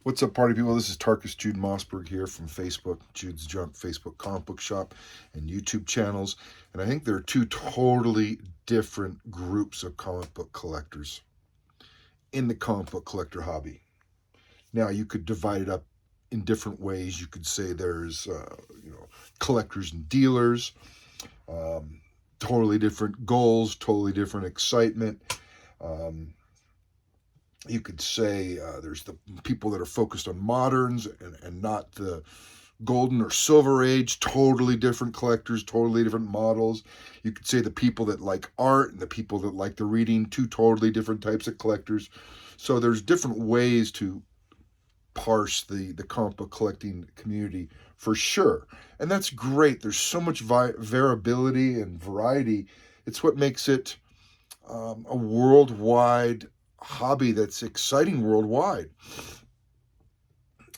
What's up, party people? This is Tarkus Jude Mossberg here from Facebook, Jude's Junk Facebook comic book shop and YouTube channels. And I think there are two totally different groups of comic book collectors in the comic book collector hobby. Now, you could divide it up in different ways. You could say there's, collectors and dealers, totally different goals, totally different excitement. Um, you could say there's the people that are focused on moderns and not the golden or silver age, totally different collectors, totally different models. You could say the people that like art and the people that like the reading, two totally different types of collectors. So there's different ways to parse the comic book collecting community for sure. And that's great. There's so much variability and variety. It's what makes it a worldwide hobby that's exciting worldwide.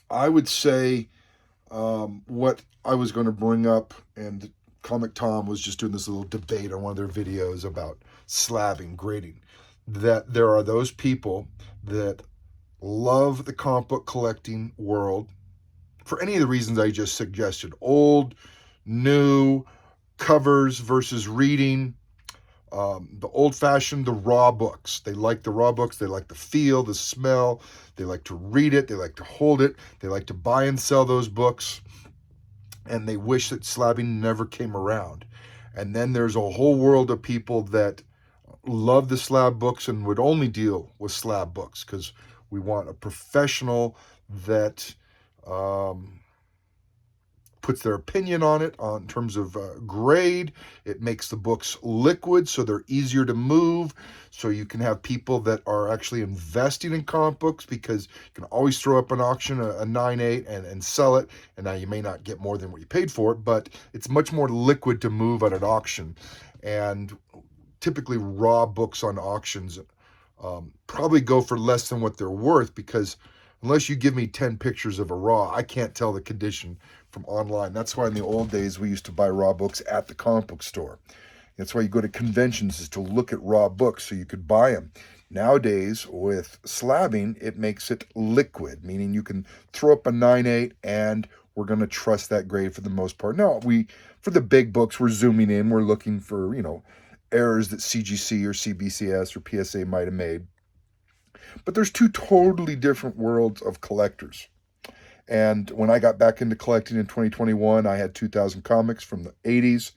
I would say what I was going to bring up, and Comic Tom was just doing this little debate on one of their videos about slabbing, grading, that there are those people that love the comic book collecting world for any of the reasons I just suggested: old, new, covers versus reading, the old fashioned, the raw books. They like the raw books. They like the feel, the smell. They like to read it. They like to hold it. They like to buy and sell those books. And they wish that slabbing never came around. And then there's a whole world of people that love the slab books and would only deal with slab books because we want a professional that um, puts their opinion on it in terms of grade. It makes the books liquid so they're easier to move. So you can have people that are actually investing in comic books because you can always throw up an auction, a 9.8, and sell it. And now you may not get more than what you paid for it, but it's much more liquid to move at an auction. And typically raw books on auctions probably go for less than what they're worth because unless you give me 10 pictures of a raw, I can't tell the condition from online. That's why in the old days we used to buy raw books at the comic book store. That's why you go to conventions, is to look at raw books so you could buy them. Nowadays, with slabbing, it makes it liquid, meaning you can throw up a 9.8 and we're going to trust that grade for the most part. Now, for the big books, we're zooming in. We're looking for, errors that CGC or CBCS or PSA might have made. But there's two totally different worlds of collectors. And when I got back into collecting in 2021, I had 2,000 comics from the 80s,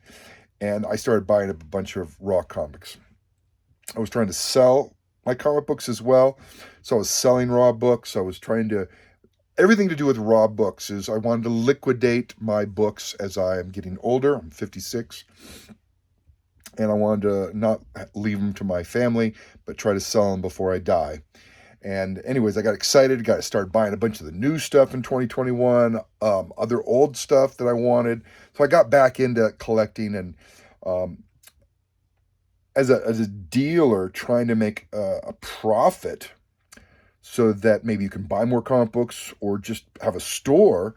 and I started buying a bunch of raw comics. I was trying to sell my comic books as well. So I was selling raw books. I was trying to, everything to do with raw books is I wanted to liquidate my books as I am getting older. I'm 56. And I wanted to not leave them to my family, but try to sell them before I die. And anyways, I got excited, got to start buying a bunch of the new stuff in 2021, other old stuff that I wanted. So I got back into collecting and um, as a dealer trying to make a profit so that maybe you can buy more comic books or just have a store.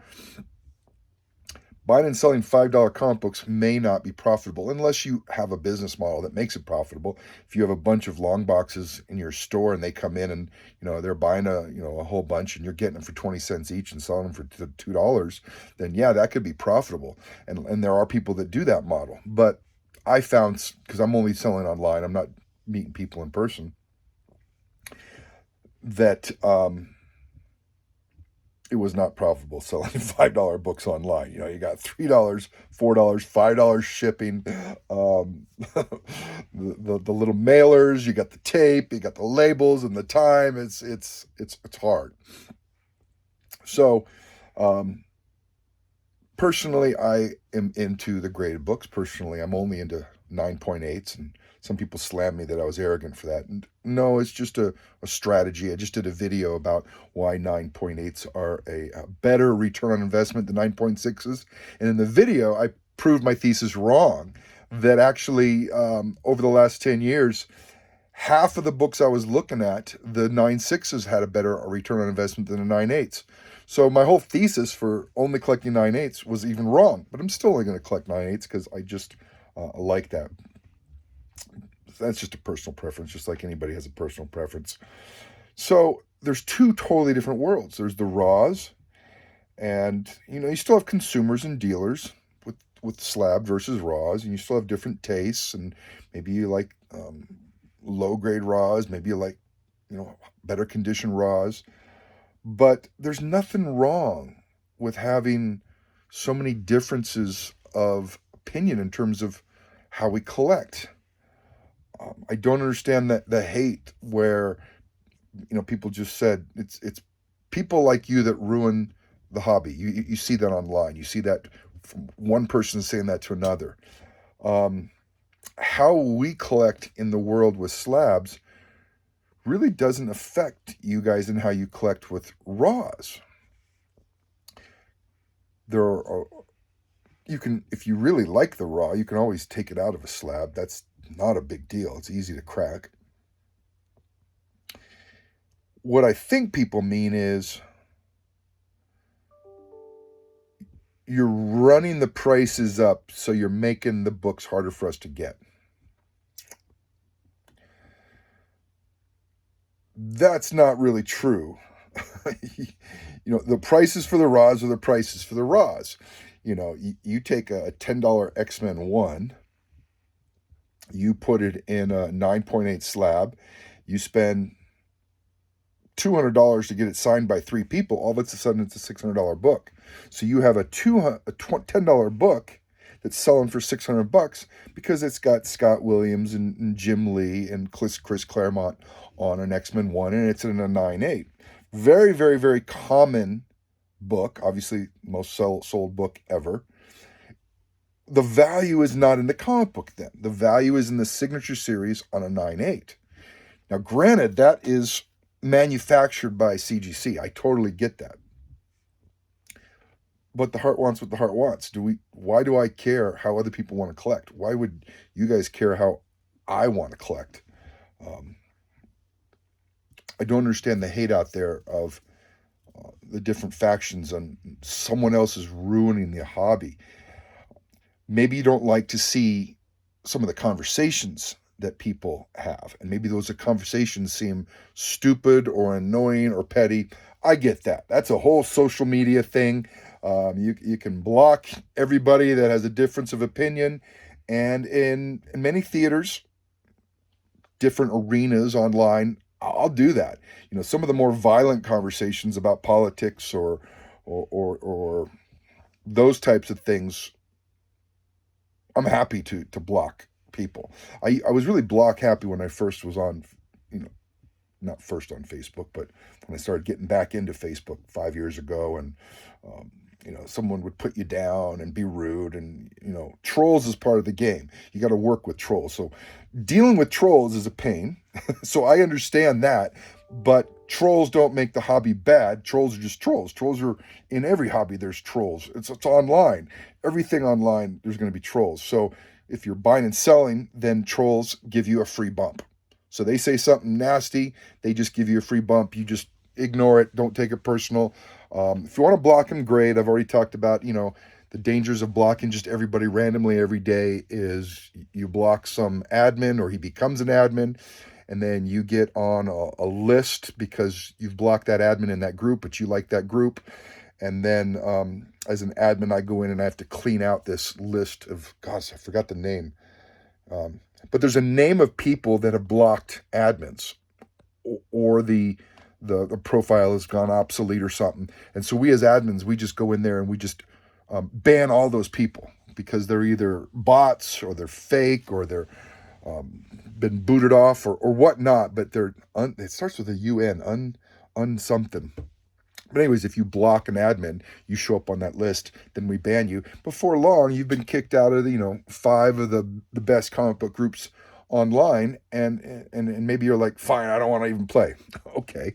Buying and selling $5 comic books may not be profitable unless you have a business model that makes it profitable. If you have a bunch of long boxes in your store and they come in and they're buying a whole bunch and you're getting them for 20 cents each and selling them for $2, then yeah, that could be profitable. And there are people that do that model. But I found, because I'm only selling online, I'm not meeting people in person, that it was not profitable selling $5 books online. You got $3, $4, $5 shipping, the little mailers. You got the tape, you got the labels, and the time. It's hard. So, personally, I am into the graded books. Personally, I'm only into 9.8s, and some people slam me that I was arrogant for that. And no, it's just a strategy. I just did a video about why 9.8s are a better return on investment than 9.6s. And in the video, I proved my thesis wrong, that actually over the last 10 years, half of the books I was looking at, the 9.6s had a better return on investment than the 9.8s. So my whole thesis for only collecting 9.8s was even wrong. But I'm still only going to collect 9.8s because I just like that. That's just a personal preference, just like anybody has a personal preference. So there's two totally different worlds. There's the raws, and you still have consumers and dealers with slab versus raws, and you still have different tastes, and maybe you like low grade raws, maybe you like better condition raws. But there's nothing wrong with having so many differences of opinion in terms of how we collect. I don't understand that the hate where people just said it's people like you that ruin the hobby. You see that online. You see that from one person saying that to another. How we collect in the world with slabs really doesn't affect you guys in how you collect with raws. You can, if you really like the raw, you can always take it out of a slab. That's not a big deal. It's easy to crack. What I think people mean is you're running the prices up, so you're making the books harder for us to get. That's not really true. The prices for the raws are the prices for the raws. You take a $10 X-Men 1, you put it in a 9.8 slab, you spend $200 to get it signed by 3 people, all of a sudden it's a $600 book. So you have a $10 book that's selling for $600 because it's got Scott Williams and Jim Lee and Chris Claremont on an X-Men 1, and it's in a 9.8. Very, very, very common book, obviously most sold book ever. The value is not in the comic book then. The value is in the signature series on a 9.8. Now, granted, that is manufactured by CGC. I totally get that. But the heart wants what the heart wants. Why do I care how other people want to collect? Why would you guys care how I want to collect? I don't understand the hate out there of the different factions and someone else is ruining the hobby. Maybe you don't like to see some of the conversations that people have, and maybe those conversations seem stupid or annoying or petty. I get that. That's a whole social media thing. You can block everybody that has a difference of opinion, and in many theaters, different arenas online, I'll do that. Some of the more violent conversations about politics or those types of things, I'm happy to block people. I was really block happy when I first was on, not first on Facebook, but when I started getting back into Facebook 5 years ago, and someone would put you down and be rude, and trolls is part of the game. You got to work with trolls. So dealing with trolls is a pain. So I understand that, but trolls don't make the hobby bad. Trolls are just trolls. Trolls are in every hobby. There's trolls. It's online. Everything online, there's going to be trolls. So if you're buying and selling, then trolls give you a free bump. So they say something nasty, they just give you a free bump. You just ignore it. Don't take it personal. If you want to block them, great. I've already talked about, the dangers of blocking just everybody randomly every day is you block some admin or he becomes an admin, and then you get on a list because you've blocked that admin in that group, but you like that group. And then as an admin, I go in and I have to clean out this list of, gosh, I forgot the name. But there's a name of people that have blocked admins, or the profile has gone obsolete or something. And so we as admins, we just go in there and we just ban all those people because they're either bots or they're fake or they're been booted off or whatnot. But it starts with a un something. But anyways, if you block an admin, you show up on that list, then we ban you. Before long, you've been kicked out of 5 of the best comic book groups online, and maybe you're like, fine, I don't want to even play. Okay.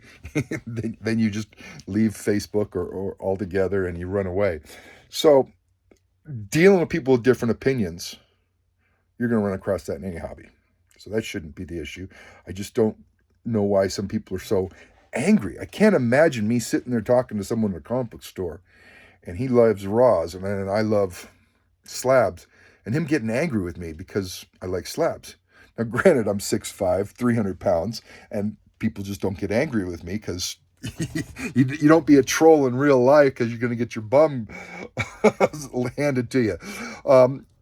then you just leave Facebook or altogether and you run away. So dealing with people with different opinions, you're going to run across that in any hobby. So that shouldn't be the issue. I just don't know why some people are so angry. I can't imagine me sitting there talking to someone in a comic book store and he loves raws and I love slabs, and him getting angry with me because I like slabs. Now, granted, I'm 6'5", 300 pounds, and people just don't get angry with me because you don't be a troll in real life because you're going to get your bum handed to you.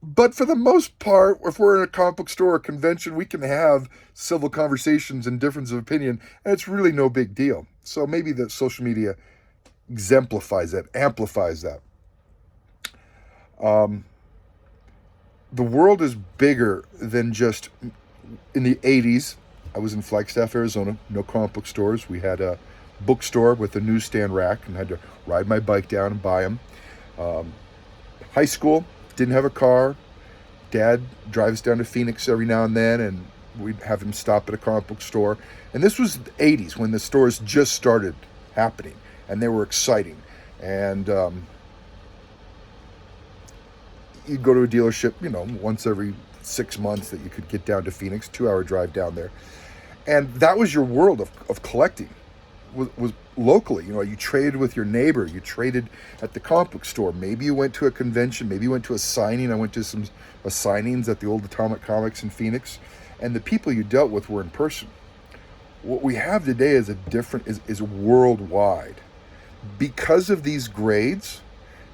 But for the most part, if we're in a comic book store or convention, we can have civil conversations and difference of opinion, and it's really no big deal. So maybe the social media exemplifies that, amplifies that. The world is bigger than just in the 80s. I was in Flagstaff, Arizona, no comic book stores. We had a bookstore with a newsstand rack and had to ride my bike down and buy them. High school, didn't have a car. Dad drives down to Phoenix every now and then, and we'd have him stop at a comic book store. And this was the 80s when the stores just started happening, and they were exciting. And you'd go to a dealership, once every 6 months that you could get down to Phoenix, 2-hour drive down there. And that was your world of collecting, was locally. You traded with your neighbor, you traded at the comic book store. Maybe you went to a convention, maybe you went to a signing. I went to some signings at the old Atomic Comics in Phoenix, and the people you dealt with were in person. What we have today is is worldwide. Because of these grades,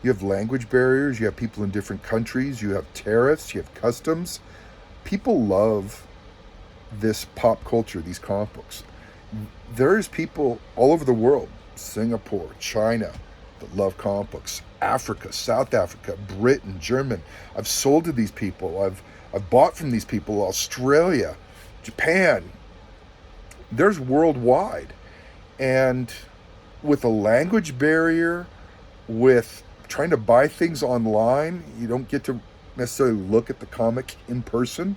you have language barriers, you have people in different countries, you have tariffs, you have customs. People love this pop culture, these comic books. There's people all over the world, Singapore, China, that love comic books, Africa, South Africa, Britain, German. I've sold to these people. I've bought from these people, Australia, Japan. There's worldwide. And with a language barrier, with trying to buy things online, you don't get to necessarily look at the comic in person.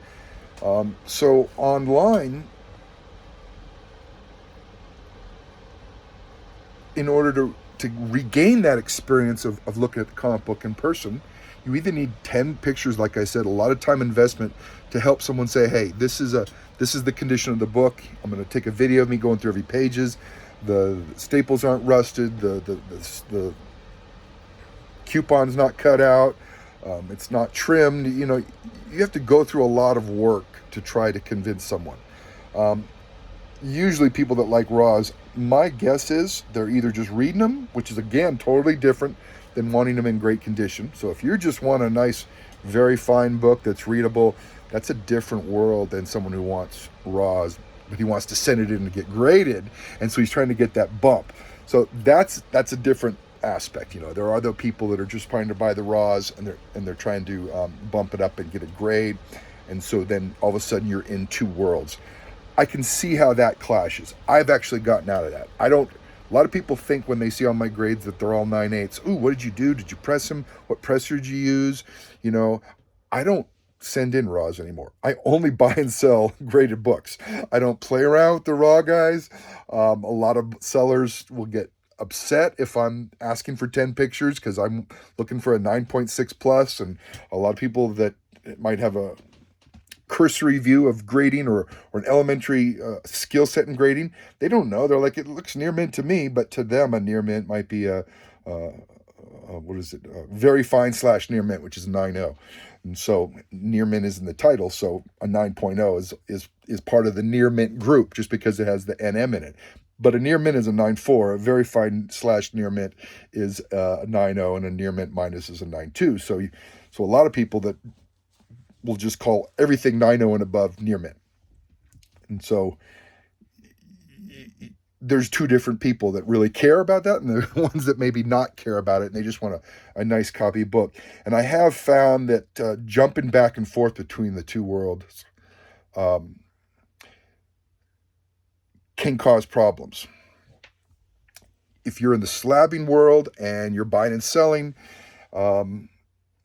So online, in order to regain that experience of looking at the comic book in person, you either need 10 pictures, like I said, a lot of time investment to help someone say, hey, this is the condition of the book. I'm going to take a video of me going through every pages. The staples aren't rusted. The coupon's not cut out. It's not trimmed. You have to go through a lot of work to try to convince someone. Usually people that like raws, my guess is they're either just reading them, which is again totally different than wanting them in great condition. So if you just want a nice, very fine book that's readable, that's a different world than someone who wants raws, but he wants to send it in to get graded, and so he's trying to get that bump. So that's a different aspect. There are other people that are just trying to buy the raws, and they're trying to bump it up and get a grade, and so then all of a sudden you're in two worlds. I can see how that clashes. I've actually gotten out of that. A lot of people think when they see all my grades that they're all 9/8. Ooh, what did you do? Did you press them? What presser did you use? I don't send in raws anymore. I only buy and sell graded books. I don't play around with the raw guys. A lot of sellers will get upset if I'm asking for 10 pictures because I'm looking for a 9.6 plus, and a lot of people that might have a cursory view of grading or an elementary skill set in grading, they don't know. They're like, it looks near mint to me, but to them a near mint might be a very fine / near mint, which is 9.0. And so near mint is in the title, so a 9.0 is part of the near mint group just because it has the NM in it. But a near mint is a 9.4, a very fine / near mint is a 9.0, and a near mint minus is a 9.2. So a lot of people that will just call everything 9.0 and above near mint. And so there's two different people that really care about that, and the ones that maybe not care about it, and they just want a nice copy book. And I have found that jumping back and forth between the two worlds can cause problems. If you're in the slabbing world and you're buying and selling,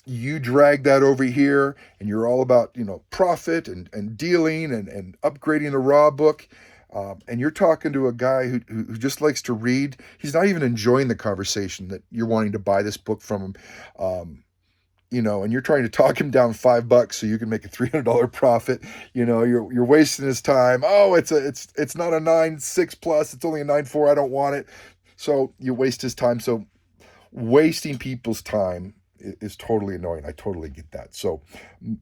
you drag that over here and you're all about, profit and dealing and upgrading the raw book. And you're talking to a guy who just likes to read. He's not even enjoying the conversation that you're wanting to buy this book from him. And you're trying to talk him down $5 so you can make a $300 profit. You're wasting his time. Oh, it's not a 9.6 plus. It's only a 9.4. I don't want it. So you waste his time. So wasting people's time is totally annoying. I totally get that. So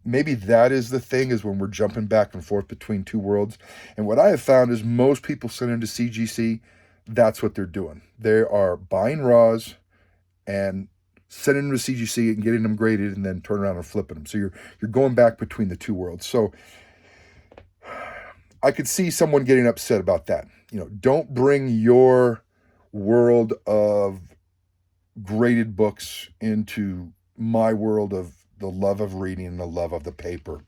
maybe that is the thing, is when we're jumping back and forth between two worlds. And what I have found is most people send into CGC, that's what they're doing. They are buying raws and sending them to CGC and getting them graded and then turn around and flipping them. So you're going back between the two worlds. So I could see someone getting upset about that. Don't bring your world of graded books into my world of the love of reading and the love of the paper.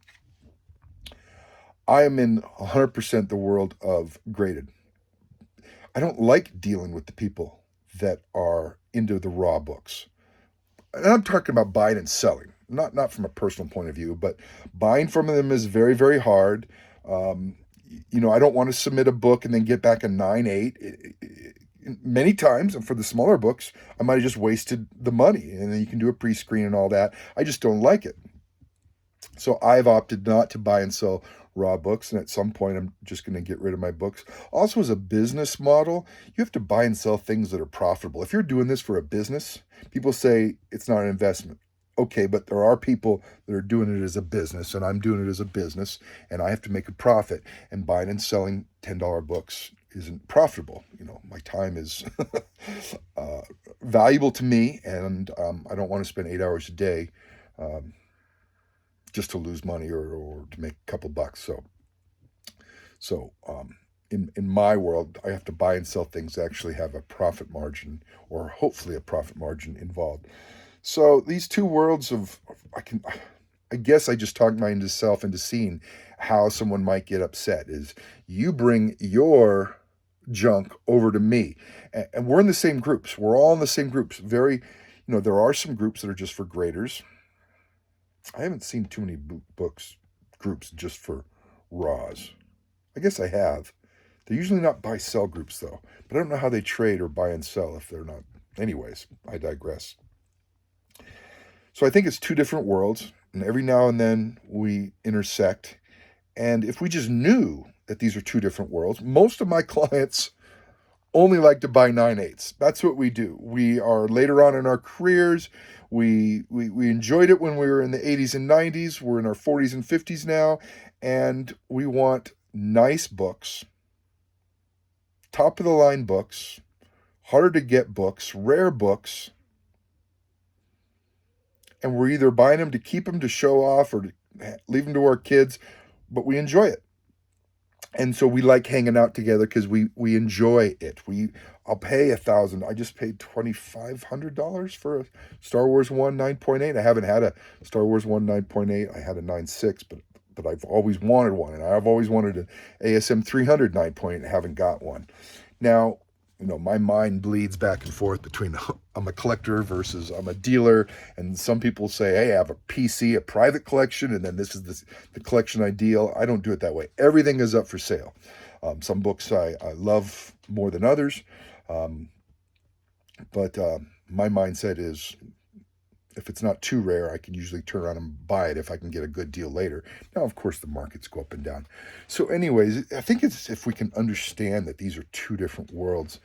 I am in 100% the world of graded. I don't like dealing with the people that are into the raw books. And I'm talking about buying and selling, not from a personal point of view, but buying from them is very, very hard. I don't want to submit a book and then get back a 9.8. Many times, and for the smaller books, I might have just wasted the money, and then you can do a pre-screen and all that. I just don't like it. So I've opted not to buy and sell raw books, and at some point I'm just going to get rid of my books. Also, as a business model, you have to buy and sell things that are profitable. If you're doing this for a business, people say it's not an investment. Okay, but there are people that are doing it as a business, and I'm doing it as a business, and I have to make a profit. And buying and selling $10 books isn't profitable. My time is valuable to me, and I don't want to spend 8 hours a day just to lose money or to make a couple bucks. So in my world, I have to buy and sell things that actually have a profit margin, or hopefully a profit margin involved. So these two worlds I guess I just talked myself into seeing how someone might get upset. Is you bring your junk over to me, and we're in the same groups. We're all in the same groups. There are some groups that are just for graders. I haven't seen too many groups just for raws. I guess I have. They're usually not buy-sell groups, though. But I don't know how they trade or buy and sell if they're not. Anyways, I digress. So I think it's two different worlds, and every now and then we intersect. And if we just knew that these are two different worlds, most of my clients only like to buy 9.8s. That's what we do. We are later on in our careers. We enjoyed it when we were in the 80s and 90s. We're in our 40s and 50s now, and we want nice books, top of the line books, harder to get books, rare books, and we're either buying them to keep them to show off or to leave them to our kids, but we enjoy it. And so we like hanging out together because we enjoy it. I'll pay $1,000. I just paid $2,500 for a Star Wars 1 9.8. I haven't had a Star Wars 1 9.8. I had a 9.6, but I've always wanted one, and I've always wanted an ASM 300 9.8 and haven't got one. Now, my mind bleeds back and forth between I'm a collector versus I'm a dealer. And some people say, hey, I have a PC, a private collection, and then this is the collection I deal. I don't do it that way. Everything is up for sale. Some books I love more than others. But my mindset is, if it's not too rare, I can usually turn around and buy it if I can get a good deal later. Now, of course, the markets go up and down. So anyways, I think it's if we can understand that these are two different worlds,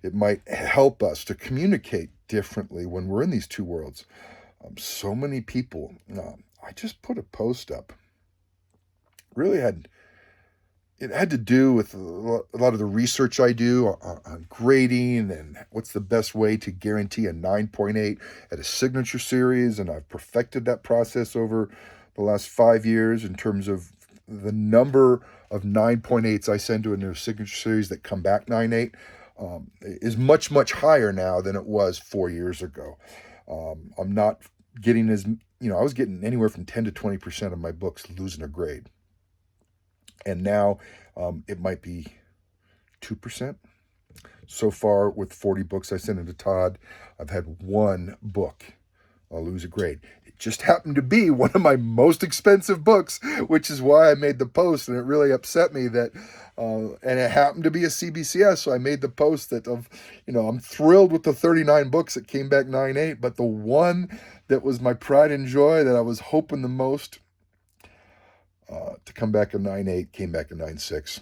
it might help us to communicate differently when we're in these two worlds. So many people, I just put a post up. It had to do with a lot of the research I do on grading and what's the best way to guarantee a 9.8 at a signature series. And I've perfected that process over the last 5 years in terms of the number of 9.8s I send to a new signature series that come back 9.8 is much, much higher now than it was 4 years ago. I'm not getting I was getting anywhere from 10 to 20% of my books losing a grade. And now it might be 2%. So far, with 40 books I sent into Todd, I've had one book lose a grade. It just happened to be one of my most expensive books, which is why I made the post. And it really upset me that, and it happened to be a CBCS. So I made the post that I'm thrilled with the 39 books that came back 9.8, but the one that was my pride and joy that I was hoping the most to come back a 9.8 came back a 9.6.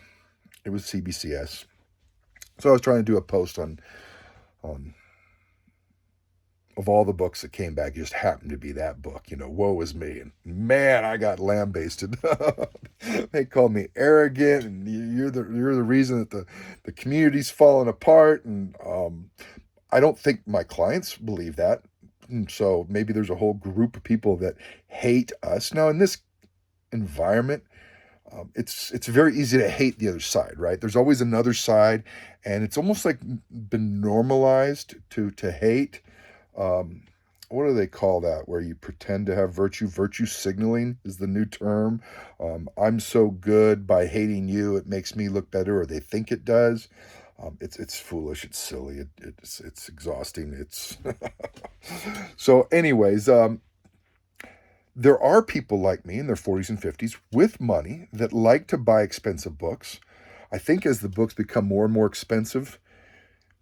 It was CBCS. So I was trying to do a post on of all the books that came back, it just happened to be that book. Woe is me. And man, I got lambasted. They called me arrogant, and you're the reason that the community's falling apart. And I don't think my clients believe that. And so maybe there's a whole group of people that hate us. Now, in this environment, it's very easy to hate the other side, right? There's always another side, and it's almost like been normalized to hate. What do they call that? Where you pretend to have virtue? Virtue signaling is the new term. I'm so good by hating you, it makes me look better, or they think it does. It's foolish. It's silly. It's exhausting. It's so. Anyways, there are people like me in their 40s and 50s with money that like to buy expensive books. I think as the books become more and more expensive,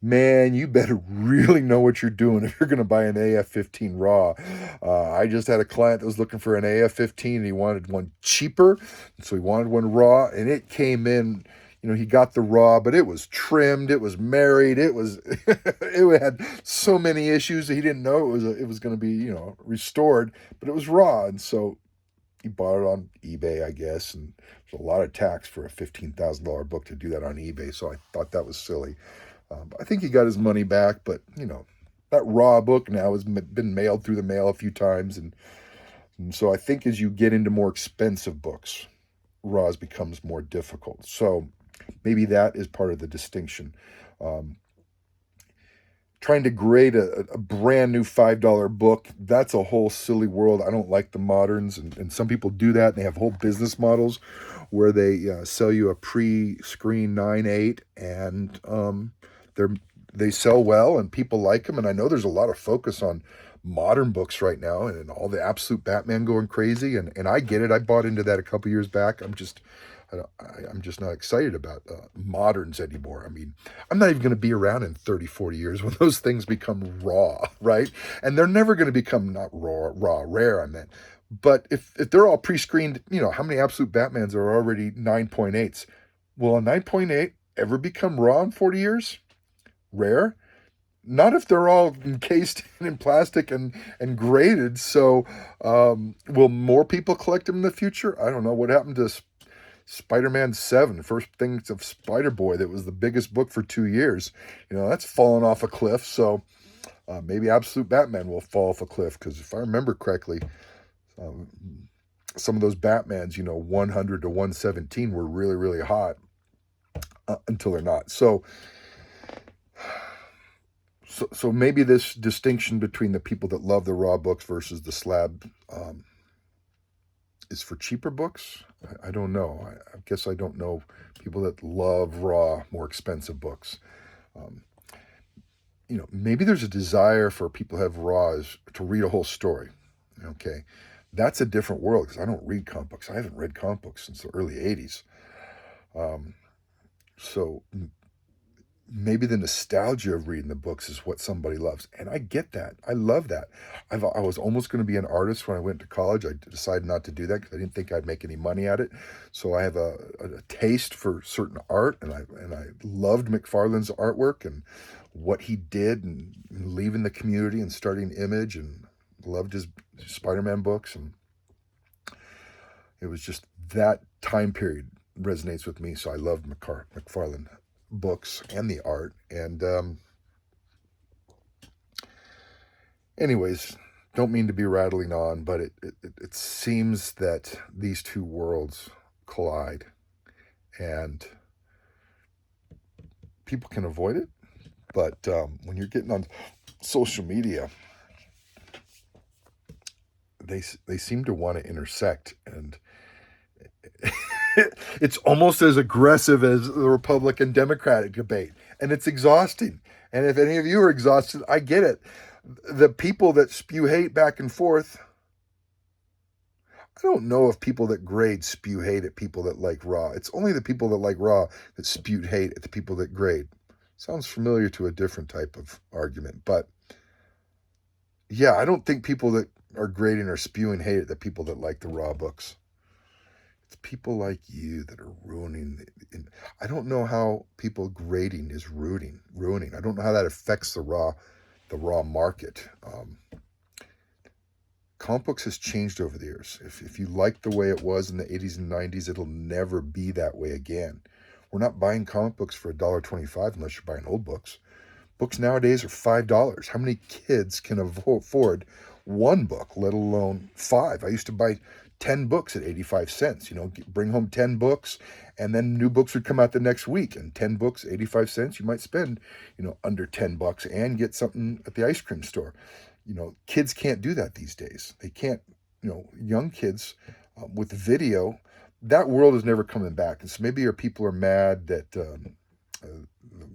man, you better really know what you're doing if you're going to buy an AF-15 raw. I just had a client that was looking for an AF-15 and he wanted one cheaper. So he wanted one raw, and it came in, he got the raw, but it was trimmed, it was married, it had so many issues that he didn't know it was going to be, restored, but it was raw. And so he bought it on eBay, I guess, and there's a lot of tax for a $15,000 book to do that on eBay. So I thought that was silly. I think he got his money back, but that raw book now has been mailed through the mail a few times, and so I think as you get into more expensive books, raws becomes more difficult. So maybe that is part of the distinction. Trying to grade a brand new $5 book, that's a whole silly world. I don't like the moderns, and some people do that, and they have whole business models where they sell you a pre-screen 9.8, and they sell well, and people like them. And I know there's a lot of focus on modern books right now, and all the Absolute Batman going crazy, and I get it. I bought into that a couple years back. I'm just not excited about moderns anymore. I mean, I'm not even going to be around in 30, 40 years when those things become raw, right? And they're never going to become not rare, I meant. But if they're all pre-screened, how many Absolute Batmans are already 9.8s? Will a 9.8 ever become raw in 40 years? Rare? Not if they're all encased in plastic and graded. So will more people collect them in the future? I don't know. What happened to Spider-Man 7, first things of Spider-Boy, that was the biggest book for 2 years? That's fallen off a cliff. So maybe Absolute Batman will fall off a cliff, because if I remember correctly, some of those Batmans, 100 to 117 were really, really hot until they're not. So maybe this distinction between the people that love the raw books versus the slab is for cheaper books. I don't know. I guess I don't know people that love raw, more expensive books. Maybe there's a desire for people who have raws to read a whole story. Okay, that's a different world, because I don't read comic books. I haven't read comic books since the early 80s. So maybe the nostalgia of reading the books is what somebody loves. And I get that. I love that. I was almost going to be an artist when I went to college. I decided not to do that because I didn't think I'd make any money at it. So I have a taste for certain art, and I loved McFarlane's artwork and what he did, and leaving the community and starting Image, and loved his Spider-Man books. And it was just that time period resonates with me. So I loved McFarlane books and the art. And anyways, don't mean to be rattling on, but it seems that these two worlds collide, and people can avoid it, but when you're getting on social media, they seem to want to intersect, and it's almost as aggressive as the Republican Democratic debate, and it's exhausting. And if any of you are exhausted, I get it. The people that spew hate back and forth, I don't know if people that grade spew hate at people that like raw. It's only the people that like raw that spew hate at the people that grade. Sounds familiar to a different type of argument, but yeah, I don't think people that are grading are spewing hate at the people that like the raw books. It's people like you that are ruining. I don't know how people grading is ruining. I don't know how that affects the raw. the raw market. Comic books has changed over the years. If you like the way it was in the 80s and 90s, it'll never be that way again. We're not buying comic books for $1.25 unless you're buying old books. Books nowadays are $5. How many kids can afford one book, let alone five? I used to buy 10 books at 85 cents, bring home 10 books, and then new books would come out the next week. And 10 books, 85 cents, you might spend, under $10 and get something at the ice cream store. Kids can't do that these days. They can't, young kids with video, that world is never coming back. And so maybe your people are mad that the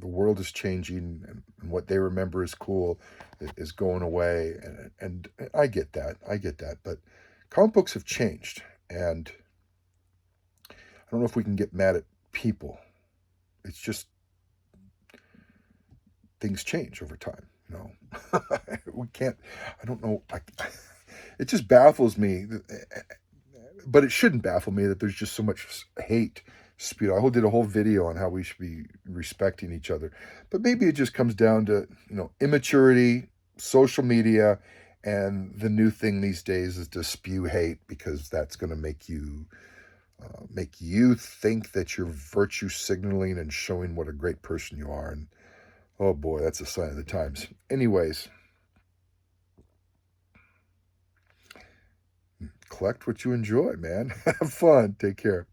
world is changing and what they remember as cool is going away. And I get that. But comic books have changed. And I don't know if we can get mad at people. It's just things change over time. We can't, I don't know. It just baffles me, but it shouldn't baffle me that there's just so much hate spewed. I did a whole video on how we should be respecting each other, but maybe it just comes down to, immaturity, social media, and the new thing these days is to spew hate because that's going to make you think that you're virtue signaling and showing what a great person you are. And oh boy, that's a sign of the times. Anyways, collect what you enjoy, man. Have fun. Take care.